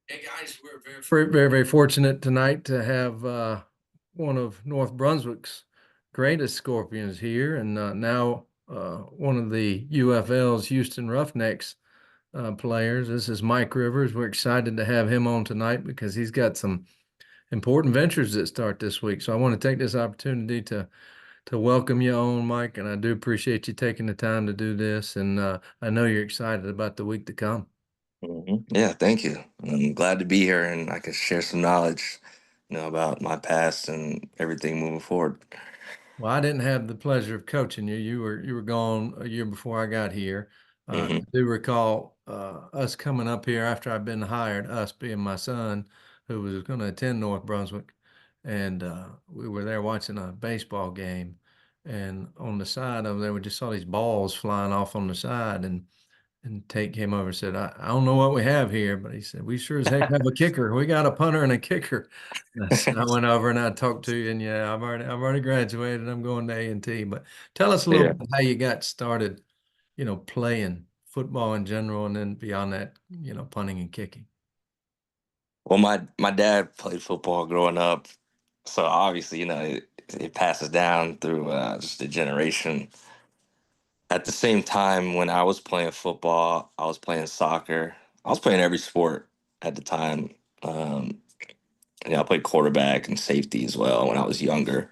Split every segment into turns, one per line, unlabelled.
Hey guys, we're very fortunate tonight to have one of North Brunswick's greatest Scorpions here, and now one of the UFL's Houston Roughnecks players. This is Mike Rivers. We're excited to have him on tonight because he's got some important ventures that start this week. So I want to take this opportunity to welcome you on, Mike, and I do appreciate you taking the time to do this. And I know you're excited about the week to come.
Yeah, thank you. I'm glad to be here and I can share some knowledge, about my past and everything moving forward.
Well, I didn't have the pleasure of coaching you. You were gone a year before I got here. I
hmm
do recall us coming up here after I'd been hired, us being my son, who was going to attend North Brunswick, and we were there watching a baseball game. And on the side of there, we just saw these balls flying off on the side, and Tate came over and said, I don't know what we have here, but he said, we sure as heck have a kicker. We got a punter and a kicker. So I went over and I talked to you, and yeah, I've already graduated. I'm going to A&T. But tell us a little
Yeah.
bit how you got started, playing football in general, and then beyond that, punting and kicking.
Well, my dad played football growing up, so obviously, it passes down through just a generation. At the same time, when I was playing football, I was playing soccer. I was playing every sport at the time. Um, I played quarterback and safety as well when I was younger.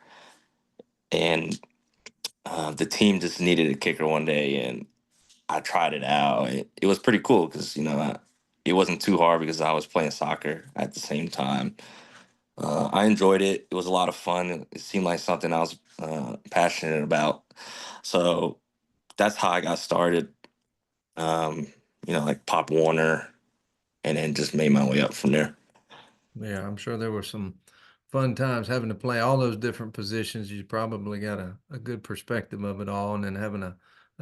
And the team just needed a kicker one day, and I tried it out. It was pretty cool because it wasn't too hard because I was playing soccer at the same time. I enjoyed it. It was a lot of fun. It seemed like something I was passionate about. So that's how I got started. Um, like Pop Warner, and then just made my way up from there.
Yeah, I'm sure there were some fun times having to play all those different positions. You probably got a good perspective of it all, and then having a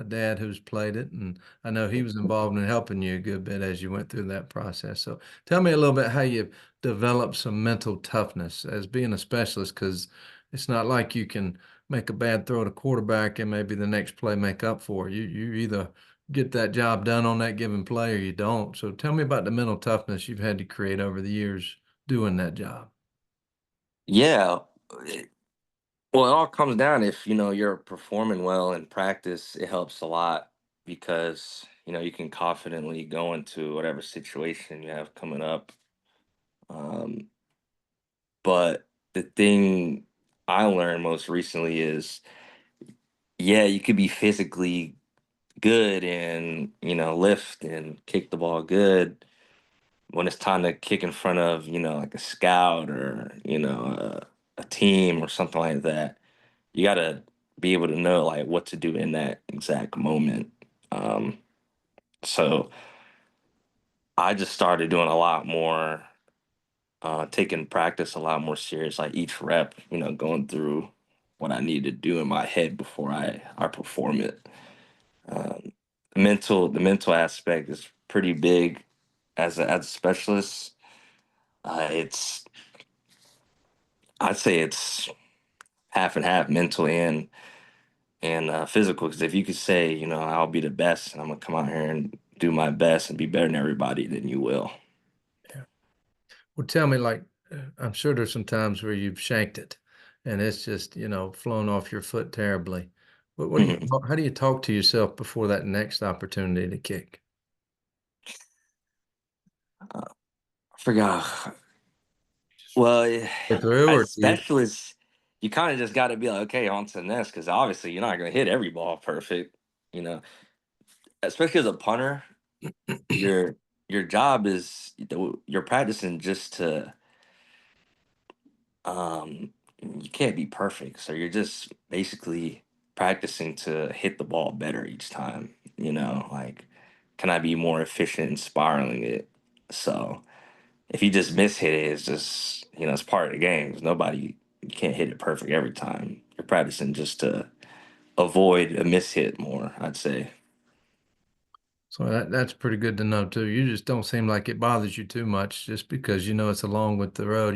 dad who's played it. And I know he was involved in helping you a good bit as you went through that process. So tell me a little bit how you developed some mental toughness as being a specialist, because it's not like you can make a bad throw to quarterback and maybe the next play make up for it. You either get that job done on that given play or you don't. So tell me about the mental toughness you've had to create over the years doing that job.
Yeah. Well, it all comes down if you're performing well in practice, it helps a lot because you can confidently go into whatever situation you have coming up. Um, but the thing I learned most recently is, yeah, you could be physically good and lift and kick the ball good. When it's time to kick in front of like a scout or a team or something like that, you gotta be able to know like what to do in that exact moment. Um, so I just started doing a lot more, taking practice a lot more serious, like each rep, going through what I need to do in my head before I perform it. Um, the mental aspect is pretty big as a specialist. It's I'd say it's half and half, mental and physical. Because if you could say, I'll be the best, and I'm gonna come out here and do my best and be better than everybody, then you will.
Yeah. Well, tell me, like, I'm sure there's some times where you've shanked it and it's just, flown off your foot terribly. What do you,
Mhm.
how do you talk to yourself before that next opportunity to kick?
I forgot. Well,
Get through,
as
or do you?
specialists, you kind of just got to be like, okay, on to the next, because obviously you're not gonna hit every ball perfect. You know, especially as a punter, your your job is you're practicing just to you can't be perfect. So you're just basically practicing to hit the ball better each time, like can I be more efficient in spiraling it? So if you just miss hit it, it's just, it's part of the game. There's nobody you can't hit it perfect every time. You're practicing just to avoid a miss hit more, I'd say.
So that's pretty good to know too. You just don't seem like it bothers you too much just because you know it's along with the road.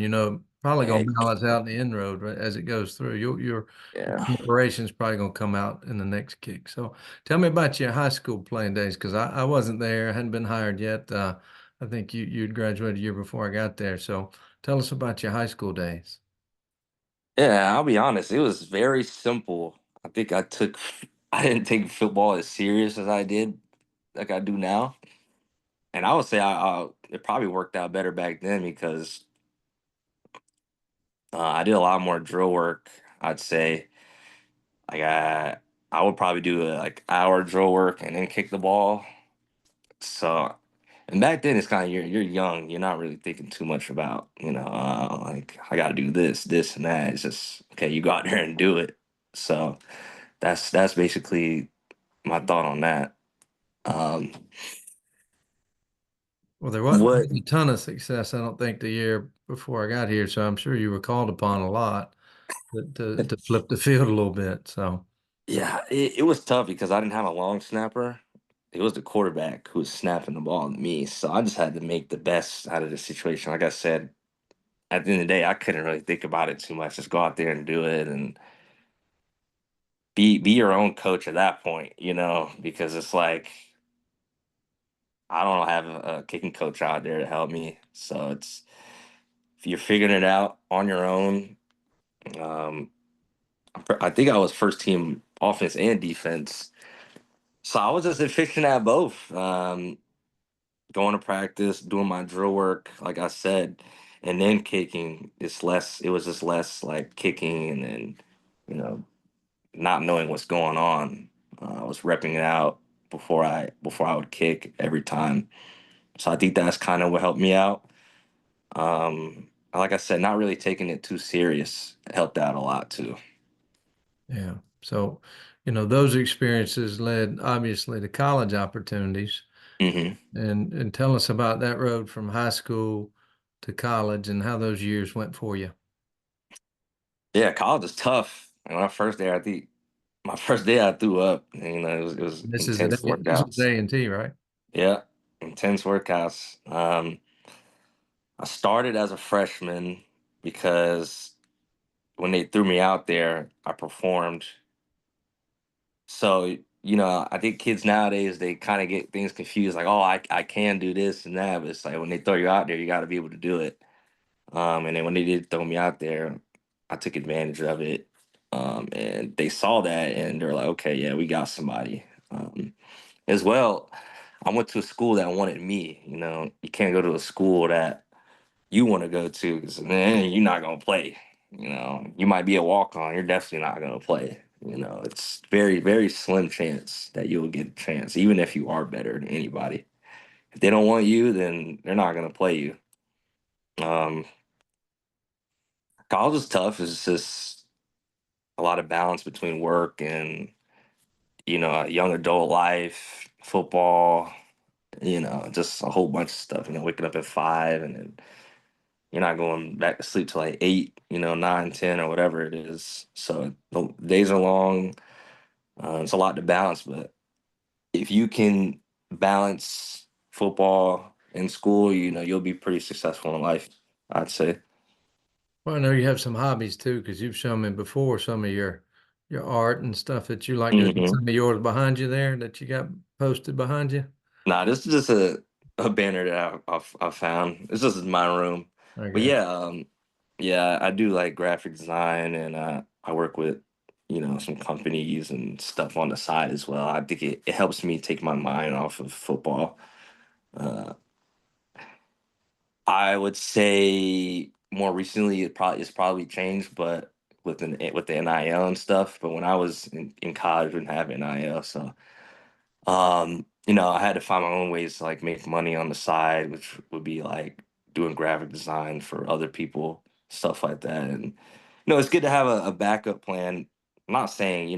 Probably gonna
Hey,
balance out in the end road right, as it goes through. Your
yeah.
preparation's probably gonna come out in the next kick. So tell me about your high school playing days because I wasn't there, I hadn't been hired yet. I think you'd graduated a year before I got there. So tell us about your high school days.
Yeah, I'll be honest, it was very simple. I think I didn't take football as serious as I did, like I do now. And I would say it probably worked out better back then because I did a lot more drill work. I'd say like I would probably do like hour drill work and then kick the ball. So and back then it's kind of you're young, you're not really thinking too much about like I got to do this and that. It's just okay, you go out there and do it. So that's basically my thought on that. Um,
Well, there wasn't
what?
a ton of success, I don't think, the year before I got here. So I'm sure you were called upon a lot to flip the field a little bit. So
Yeah, it was tough because I didn't have a long snapper. It was the quarterback who was snapping the ball to me, so I just had to make the best out of the situation. Like I said, at the end of the day, I couldn't really think about it too much. Just go out there and do it, and be your own coach at that point, because it's like I don't have a kicking coach out there to help me. So it's if you're figuring it out on your own. Um, I think I was first team offense and defense, so I was just efficient at both. Going to practice, doing my drill work, like I said, and then kicking. It's less. It was just less like kicking and then, you know, not knowing what's going on. I was repping it out before I would kick every time. So I think that's kind of what helped me out. Like I said, not really taking it too serious helped out a lot too.
yeah. So, those experiences led obviously to college opportunities.
hmm
And tell us about that road from high school to college and how those years went for you.
Yeah, college is tough. And my first day, I think my first day I threw up. It was intense
This is
workouts.
A&T, right?
Yeah, intense workouts. I started as a freshman because when they threw me out there, I performed. So, I think kids nowadays they kind of get things confused, like, oh, I can do this and that, but it's like when they throw you out there, you got to be able to do it. And then when they did throw me out there, I took advantage of it. And they saw that and they're like, okay, yeah, we got somebody. As well, I went to a school that wanted me. You can't go to a school that you want to go to because then you're not going to play. You might be a walk on, you're definitely not going to play. It's very, very slim chance that you'll get a chance, even if you are better than anybody. If they don't want you, then they're not going to play you. Um, College is tough. It's just a lot of balance between work and, young adult life, football, just a whole bunch of stuff. Waking up at 5 and then you're not going back to sleep till like 8, 9, 10, or whatever it is. So the days are long. It's a lot to balance, but if you can balance football and school, you'll be pretty successful in life, I'd say.
Well, I know you have some hobbies too, because you've shown me before some of your art and stuff that you like to do.
hmm
Some of yours behind you there that you got posted behind you.
Nah, this is just a banner that I found. This is my room,
I
but
got
yeah, yeah, I do like graphic design, and I work with some companies and stuff on the side as well. I think it helps me take my mind off of football. Uh, I would say more recently it's probably changed, but with the NIL and stuff. But when I was in college, we didn't have NIL, so I had to find my own ways to like make money on the side, which would be like doing graphic design for other people, stuff like that. And it's good to have a backup plan. I'm not saying,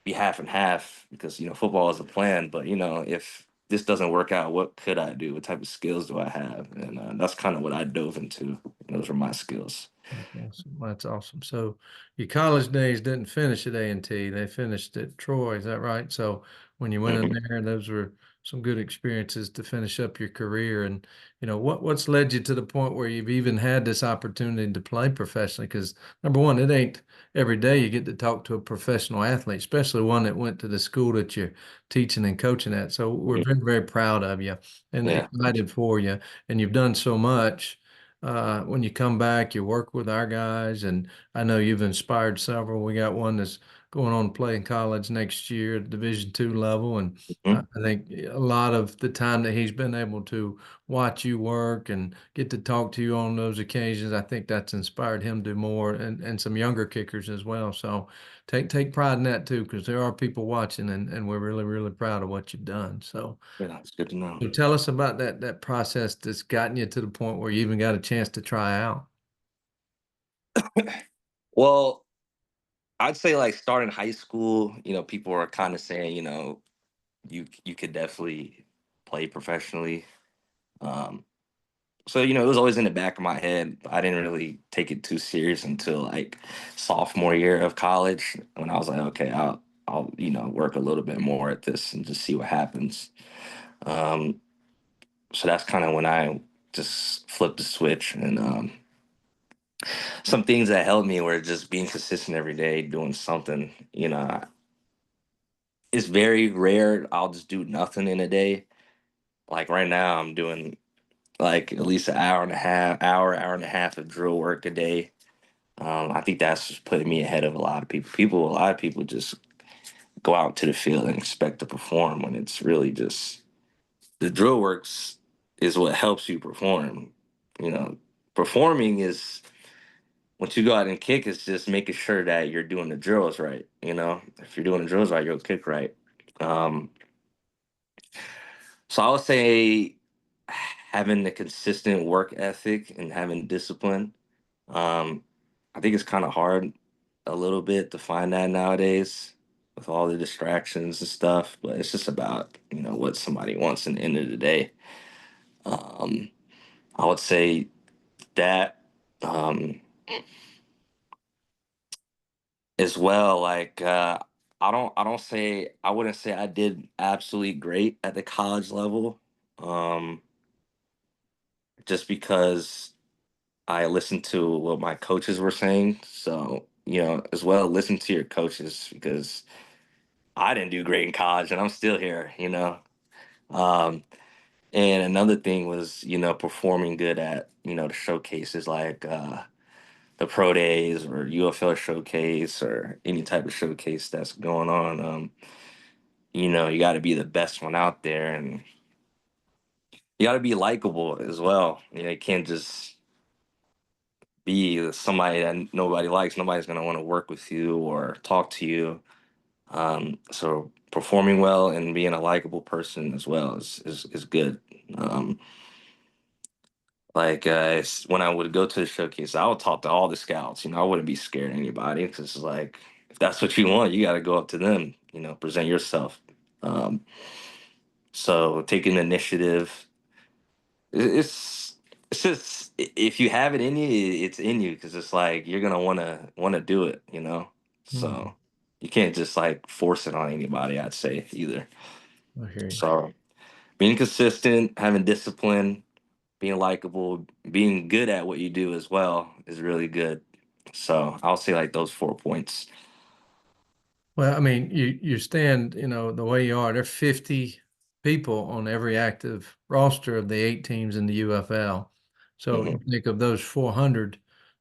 be half and half because, football is a plan, but if this doesn't work out, what could I do? What type of skills do I have? And that's kind of what I dove into. Those are my skills.
that's awesome. That's awesome. So your college days didn't finish at A&T. They finished at Troy. Is that right? So when you went in
Mhm.
there, those were some good experiences to finish up your career. And what's led you to the point where you've even had this opportunity to play professionally? Because number one, it ain't every day you get to talk to a professional athlete, especially one that went to the school that you're teaching and coaching at. So we're
Mhm.
very, very proud of you and
Yeah.
excited for you. And you've done so much. When you come back, you work with our guys, and I know you've inspired several. We got one that's going on to play in college next year at Division II level, and
Mhm.
I think a lot of the time that he's been able to watch you work and get to talk to you on those occasions, I think that's inspired him to do more, and some younger kickers as well. So take pride in that too, because there are people watching, and we're really, really proud of what you've done. So.
Yeah, it's good to know.
So tell us about that process that's gotten you to the point where you even got a chance to try out.
Well, I'd say like starting high school, people are kind of saying, you could definitely play professionally. Um, so it was always in the back of my head. I didn't really take it too serious until like sophomore year of college when I was like, okay, I'll work a little bit more at this and just see what happens. Um, so that's kind of when I just flipped the switch, and some things that helped me were just being consistent every day, doing something. It's very rare I'll just do nothing in a day. Like right now, I'm doing like at least an hour and a half, hour and a half of drill work a day. I think that's just putting me ahead of a lot of people. A lot of people just go out to the field and expect to perform when it's really just the drill works is what helps you perform. You know, Performing is once you go out and kick, it's just making sure that you're doing the drills right. If you're doing the drills right, you'll kick right. Um, so I would say having the consistent work ethic and having discipline. Um, I think it's kind of hard a little bit to find that nowadays with all the distractions and stuff, but it's just about, what somebody wants in the end of the day. Um, I would say that um, as well. Like I wouldn't say I did absolutely great at the college level, um, just because I listened to what my coaches were saying. So as well, listen to your coaches because I didn't do great in college and I'm still here. Um, and another thing was performing good at the showcases like the pro days or UFL showcase or any type of showcase that's going on. You got to be the best one out there, and you got to be likable as well. You can't just be somebody that nobody likes. Nobody's going to want to work with you or talk to you. So performing well and being a likable person as well is good. Um, when I would go to the showcase, I would talk to all the scouts. I wouldn't be scared of anybody because it's like if that's what you want, you got to go up to them. Present yourself. Um, so taking initiative, it's it's just if you have it in you, it's in you because it's like you're gonna wanna do it.
Hmm,
So you can't just like force it on anybody. I'd say either.
I hear you.
So being consistent, having discipline, being likable, being good at what you do as well is really good. So I'll say like those 4 points.
Well, I mean, you stand, the way you are. There are 50 people on every active roster of the 8 teams in the UFL. So you
Hmm.
think of those 400,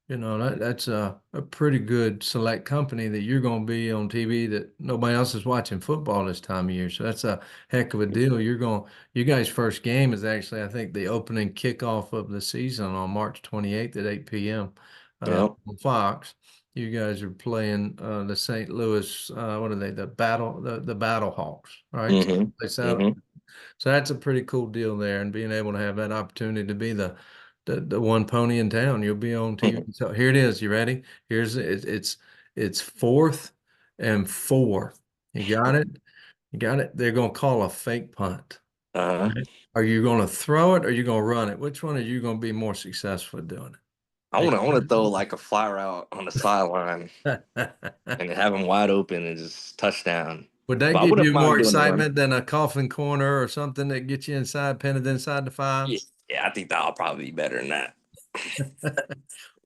that's a pretty good select company that you're going to be on TV that nobody else is watching football this time of year. So that's a heck of a deal. You guys' first game is actually, I think, the opening kickoff of the season on March 28th at 8 p.m.
Yeah.
On Fox. You guys are playing the St. Louis, what are they? The Battle Hawks, right?
Hmm.
So
Hmm.
that's a pretty cool deal there, and being able to have that opportunity to be the one pony in town. You'll be on TV.
Hmm.
So here it is. You ready? It's 4th and 4. You got it. You got it. They're gonna call a fake punt.
Uh-huh.
Right? Are you gonna throw it or are you gonna run it? Which one are you gonna be more successful at doing
I want to throw like a fly route on the sideline
it?
and have them wide open and just touchdown.
Would that
But I
give
wouldn't
you more
mind doing the run.
excitement than a coffin corner or something that gets you inside, pinned inside the five?
Yeah, yeah, I think that'll probably be better than that.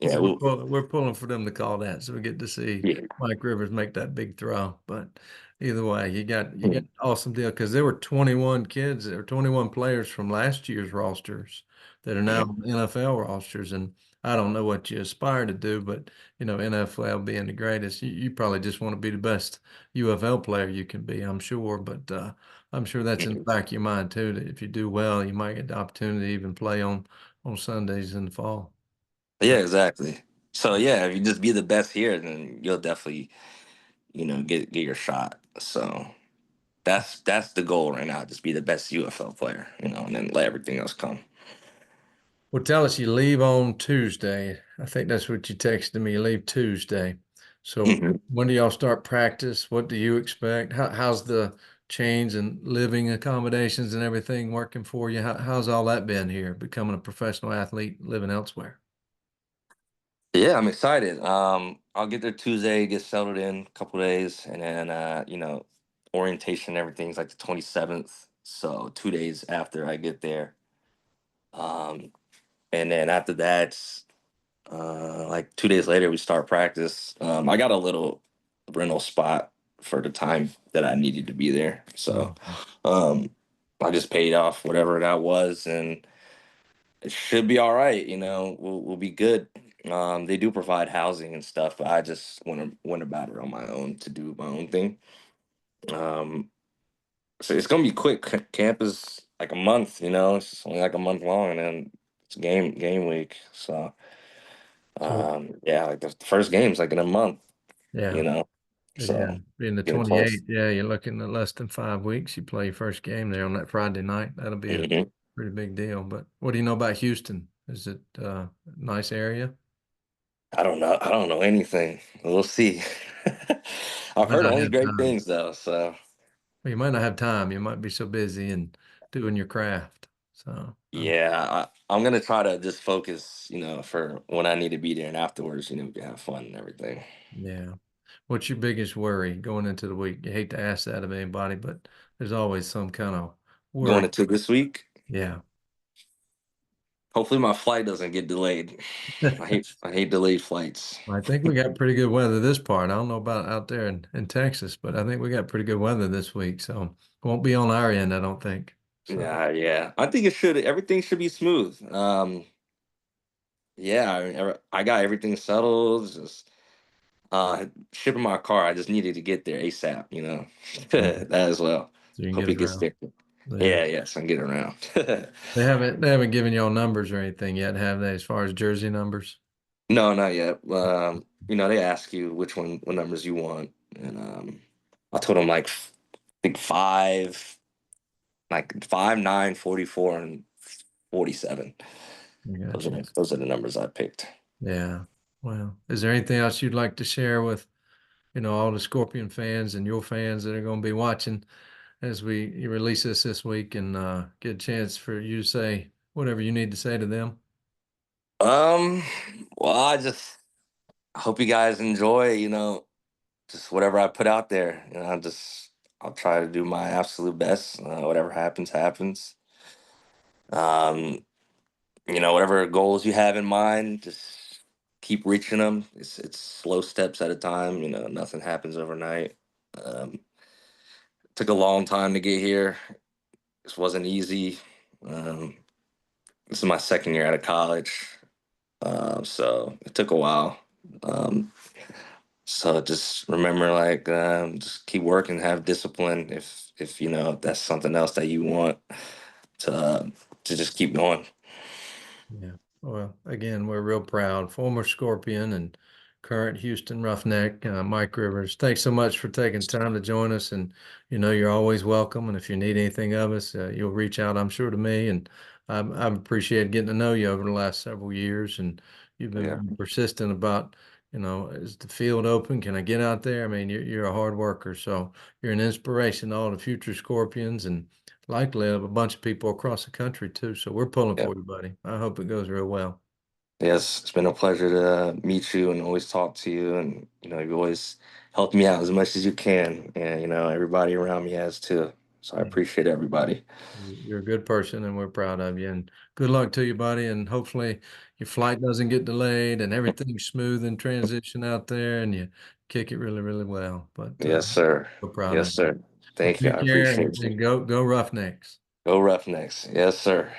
Well,
Yeah, well,
we're pulling for them to call that, so we get to see
yeah.
Mike Rivers make that big throw. But either way, you got
Mhm.
an awesome deal because there were 21 kids or 21 players from last year's rosters that are now
Mhm.
on NFL rosters, and I don't know what you aspire to do, but NFL being the greatest, you probably just want to be the best UFL player you can be, I'm sure. But I'm sure that's in the
Mhm.
back of your mind too, that if you do well, you might get the opportunity to even play on Sundays in the fall.
Yeah, exactly. So yeah, if you just be the best here, then you'll definitely, get your shot. So that's the goal right now. Just be the best UFL player, and then let everything else come.
Well, tell us you leave on Tuesday. I think that's what you texted me. You leave Tuesday. So
Mhm.
when do y'all start practice? What do you expect? How's the change and living accommodations and everything working for you? How's all that been here, becoming a professional athlete living elsewhere?
Yeah, I'm excited. I'll get there Tuesday, get settled in a couple days, and then orientation and everything's like the 27th. So 2 days after I get there. Um, and then after that, like 2 days later, we start practice. I got a little rental spot for the time that I needed to be there. So
Mhm.
um I just paid off whatever that was, and it should be all right. We'll be good. They do provide housing and stuff, but I just went about it on my own to do my own thing. Um, so it's gonna be quick. Camp is like a month. It's only like a month long, and then it's game week. So
So
yeah, like the first game's like in a month. You
yeah,
know,
yeah,
so
being the
getting close.
28th, yeah, you're looking at less than 5 weeks. You play your first game there on that Friday night. That'll be a
hmm
pretty big deal. But what do you know about Houston? Is it a nice area?
I don't know. I don't know anything. We'll see. I've
Might
heard
not
only
have
great
time.
things though. So
Well, you might not have time. You might be so busy and doing your craft. So,
yeah, I'm gonna try to just focus, for when I need to be there, and afterwards, we can have fun and everything.
yeah. What's your biggest worry going into the week? You hate to ask that of anybody, but there's always some kind of
Going
worry.
into this week,
Yeah.
hopefully my flight doesn't get delayed. I hate delayed flights.
I think we got pretty good weather this part. I don't know about out there in Texas, but I think we got pretty good weather this week. So won't be on our end, I don't think. So,
Yeah, yeah. I think everything should be smooth. Yeah, I got everything settled. Just shipping my car. I just needed to get there ASAP.
okay.
That as well.
So you can
Hope
get
it gets
around.
there.
Yeah.
Yeah, yes, I can get around.
They haven't given y'all numbers or anything yet, have they, as far as jersey numbers?
No, not yet. They ask you what numbers you want, and I told them like I think like 5, 9, 44, and 47.
I got
Those are
you.
those are the numbers I picked.
Yeah. Well, is there anything else you'd like to share with, all the Scorpion fans and your fans that are going to be watching as we you release this week and get a chance for you to say whatever you need to say to them?
Um, well, I hope you guys enjoy. Just whatever I put out there. I'll try to do my absolute best. Whatever happens, happens. Um, whatever goals you have in mind, just keep reaching them. It's slow steps at a time. Nothing happens overnight. Took a long time to get here. This wasn't easy. Um, this is my second year out of college, so it took a while. Um, so just remember, like, just keep working, have discipline. If if that's something else that you want to uh, to just keep going.
Yeah. Well, again, we're real proud. Former Scorpion and current Houston Roughneck, Mike Rivers. Thanks so much for taking time to join us. And you're always welcome. And if you need anything of us, you'll reach out, I'm sure, to me. And I've appreciated getting to know you over the last several years. And you've been
Yeah,
very persistent about, is the field open? Can I get out there? I mean, you're a hard worker, so you're an inspiration to all the future Scorpions and likely of a bunch of people across the country too. So we're pulling
yeah,
for you, buddy. I hope it goes real well.
Yes, it's been a pleasure to meet you and always talk to you. And, you always helped me out as much as you can. And, everybody around me has too. So I
Yeah.
appreciate everybody.
You're a good person and we're proud of you. And good luck to you, buddy. And hopefully your flight doesn't get delayed and everything's smooth in transition out there and you kick it really, really well. But
Yes, sir.
we're proud
Yes,
of you.
sir.
Well,
Thank you. I
take care
appreciate you.
and go Roughnecks.
Go Roughnecks. Yes, sir.